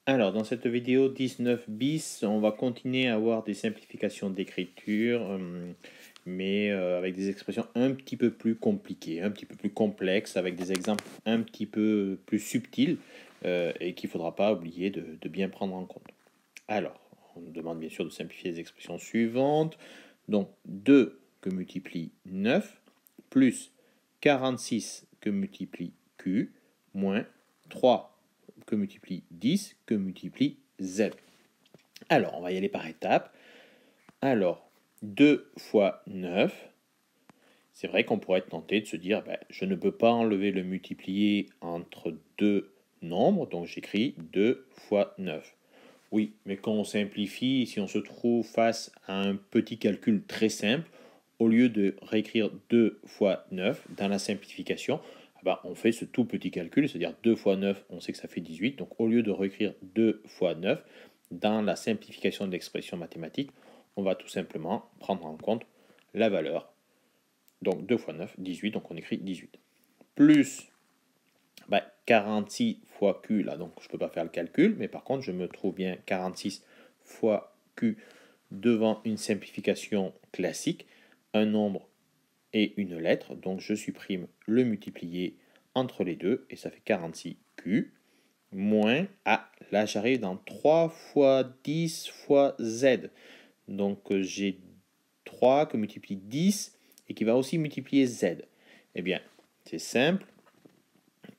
Alors, dans cette vidéo 19 bis, on va continuer à avoir des simplifications d'écriture, mais avec des expressions un petit peu plus compliquées, un petit peu plus complexes, avec des exemples un petit peu plus subtils et qu'il ne faudra pas oublier de bien prendre en compte. Alors, on nous demande bien sûr de simplifier les expressions suivantes. Donc, 2 que multiplie 9, plus 46 que multiplie Q, moins 3 que multiplie 10 que multiplie Z. Alors, on va y aller par étapes. Alors, 2 fois 9, c'est vrai qu'on pourrait être tenté de se dire, je ne peux pas enlever le multiplié entre deux nombres, donc j'écris 2 fois 9. Oui, mais quand on simplifie, si on se trouve face à un petit calcul très simple, au lieu de réécrire 2 fois 9 dans la simplification, on fait ce tout petit calcul, c'est-à-dire 2 fois 9, on sait que ça fait 18. Donc au lieu de réécrire 2 fois 9 dans la simplification de l'expression mathématique, on va tout simplement prendre en compte la valeur. Donc 2 fois 9, 18, donc on écrit 18. Plus 46 fois Q, là, donc je ne peux pas faire le calcul, mais par contre, je me trouve bien 46 fois Q devant une simplification classique, un nombre et une lettre, donc je supprime le multiplié entre les deux, et ça fait 46Q, moins, là j'arrive dans 3 fois 10 fois Z, donc j'ai 3 que multiplie 10, et qui va aussi multiplier Z. Eh bien, c'est simple,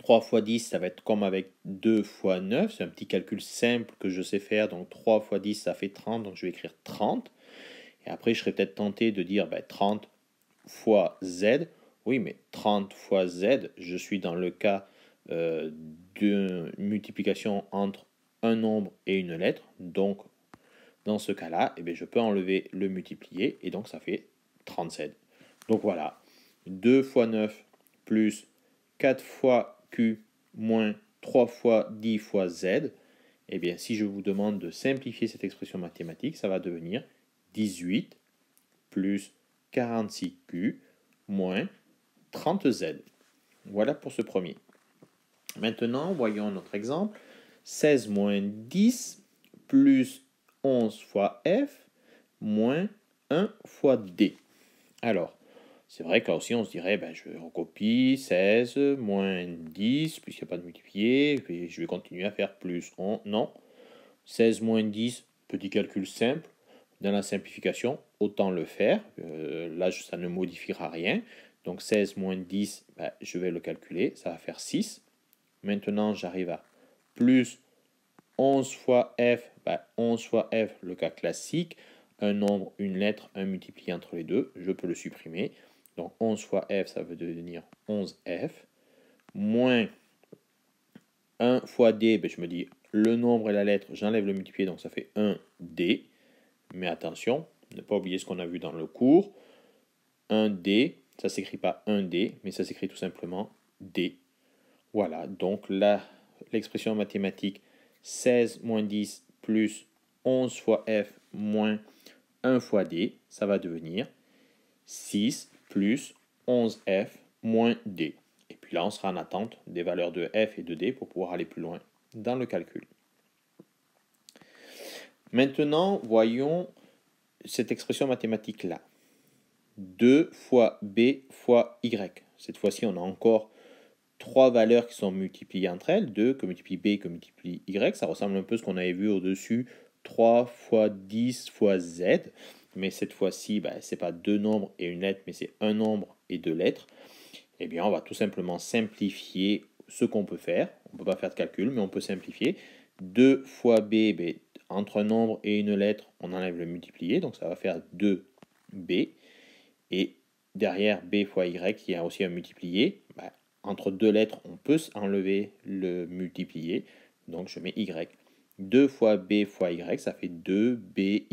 3 fois 10, ça va être comme avec 2 fois 9. C'est un petit calcul simple que je sais faire. Donc 3 fois 10, ça fait 30. Donc je vais écrire 30. Et après, je serais peut-être tenté de dire 30 fois Z. Oui, mais 30 fois Z, je suis dans le cas d'une multiplication entre un nombre et une lettre. Donc, dans ce cas-là, je peux enlever le multiplié. Et donc, ça fait 37. Donc voilà, 2 fois 9 plus 4 fois Q moins 3 fois 10 fois Z, si je vous demande de simplifier cette expression mathématique, ça va devenir 18 plus 46Q moins 30Z. Voilà pour ce premier. Maintenant, voyons notre exemple. 16 moins 10 plus 11 fois F moins 1 fois D. Alors, c'est vrai que là aussi, on se dirait, je recopie 16 moins 10, puisqu'il n'y a pas de multiplié, et je vais continuer à faire plus. Non, 16 moins 10, petit calcul simple. Dans la simplification, autant le faire. Là, ça ne modifiera rien. Donc 16 moins 10, je vais le calculer, ça va faire 6. Maintenant, j'arrive à plus 11 fois f, 11 fois f, le cas classique, un nombre, une lettre, un multiplié entre les deux, je peux le supprimer. Donc 11 fois f, ça veut devenir 11f, moins 1 fois d, je me dis le nombre et la lettre, j'enlève le multiplié, donc ça fait 1d. Mais attention, ne pas oublier ce qu'on a vu dans le cours. 1d, ça ne s'écrit pas 1d, mais ça s'écrit tout simplement d. Voilà, donc là, l'expression mathématique 16 moins 10 plus 11 fois f moins 1 fois d, ça va devenir 6 plus 11f moins d. Et puis là, on sera en attente des valeurs de f et de d pour pouvoir aller plus loin dans le calcul. Maintenant, voyons cette expression mathématique-là. 2 fois b fois y. Cette fois-ci, on a encore trois valeurs qui sont multipliées entre elles, 2 que multiplie b que multiplie y, ça ressemble un peu à ce qu'on avait vu au-dessus, 3 fois 10 fois z, mais cette fois-ci, ce n'est pas deux nombres et une lettre, mais c'est un nombre et deux lettres. Eh bien, on va tout simplement simplifier ce qu'on peut faire. On ne peut pas faire de calcul, mais on peut simplifier. 2 fois b, entre un nombre et une lettre, on enlève le multiplié, donc ça va faire 2b. Et derrière b fois y, qui a aussi un multiplié, entre deux lettres, on peut enlever le multiplié. Donc, je mets y. 2 fois b fois y, ça fait 2by.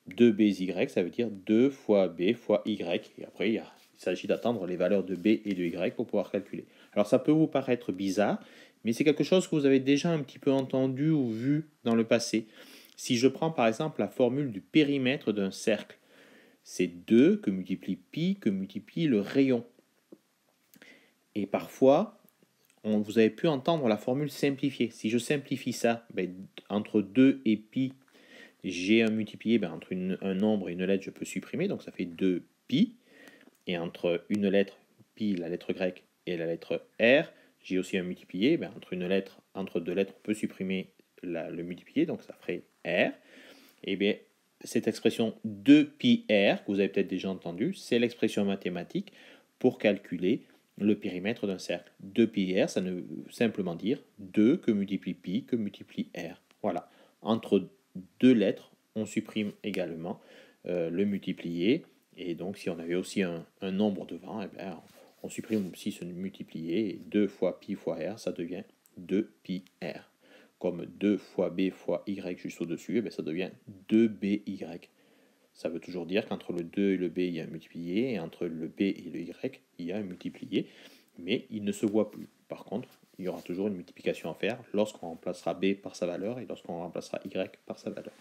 2by, ça veut dire 2 fois b fois y. Et après, il s'agit d'attendre les valeurs de b et de y pour pouvoir calculer. Alors, ça peut vous paraître bizarre, mais c'est quelque chose que vous avez déjà un petit peu entendu ou vu dans le passé. Si je prends par exemple la formule du périmètre d'un cercle, c'est 2 que multiplie pi que multiplie le rayon. Et parfois, vous avez pu entendre la formule simplifiée. Si je simplifie ça, ben, entre 2 et pi, j'ai un multiplié, ben, entre un nombre et une lettre, je peux supprimer, donc ça fait 2pi. Et entre une lettre, pi, la lettre grecque, et la lettre R, j'ai aussi un multiplié. Ben, entre deux lettres, on peut supprimer le multiplié, donc ça ferait R. Et bien, cette expression 2πr, que vous avez peut-être déjà entendu, c'est l'expression mathématique pour calculer le périmètre d'un cercle. 2πr, ça ne veut simplement dire 2 que multiplie pi que multiplie r. Voilà. Entre deux lettres, on supprime également le multiplié. Et donc, si on avait aussi un nombre devant, eh bien, on supprime aussi ce multiplié. Et 2 fois pi fois r, ça devient 2πr. Comme 2 fois b fois y juste au-dessus, ça devient 2by. Ça veut toujours dire qu'entre le 2 et le b, il y a un multiplié, et entre le b et le y, il y a un multiplié, mais il ne se voit plus. Par contre, il y aura toujours une multiplication à faire lorsqu'on remplacera b par sa valeur et lorsqu'on remplacera y par sa valeur.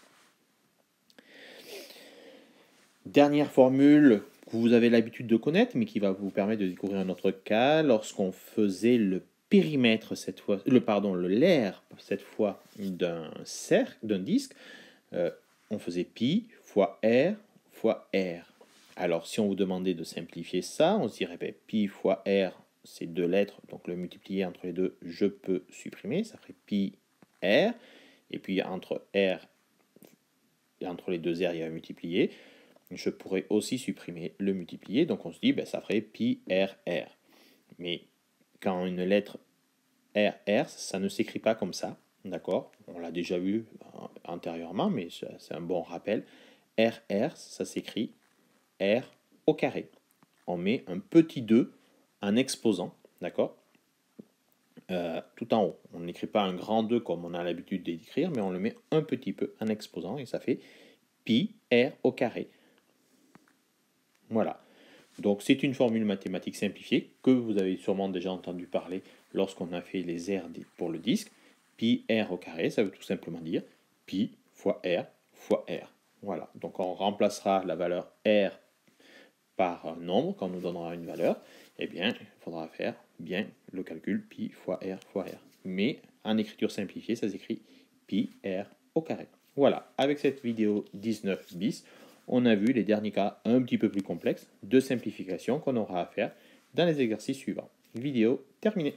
Dernière formule que vous avez l'habitude de connaître, mais qui va vous permettre de découvrir un autre cas, lorsqu'on faisait le périmètre cette fois, l'air cette fois d'un cercle, d'un disque, on faisait pi fois r fois r. Alors si on vous demandait de simplifier ça, on se dirait ben, pi fois r, c'est deux lettres, donc le multiplier entre les deux, je peux supprimer, ça ferait pi r, et puis entre r et entre les deux r, il y a un multiplié. Je pourrais aussi supprimer le multiplié, donc on se dit ben, ça ferait pi r r. Mais quand une lettre RR, ça ne s'écrit pas comme ça, d'accord? On l'a déjà vu antérieurement, mais c'est un bon rappel. RR, ça s'écrit R au carré. On met un petit 2 en exposant, d'accord? Tout en haut. On n'écrit pas un grand 2 comme on a l'habitude d'écrire, mais on le met un petit peu en exposant, et ça fait pi R au carré. Voilà. Donc c'est une formule mathématique simplifiée que vous avez sûrement déjà entendu parler lorsqu'on a fait les R pour le disque. Pi R au carré, ça veut tout simplement dire pi fois R fois R. Voilà, donc on remplacera la valeur R par un nombre quand on nous donnera une valeur. Eh bien, il faudra faire bien le calcul pi fois R fois R. Mais en écriture simplifiée, ça s'écrit pi R au carré. Voilà, avec cette vidéo 19 bis, on a vu les derniers cas un petit peu plus complexes de simplification qu'on aura à faire dans les exercices suivants. Vidéo terminée.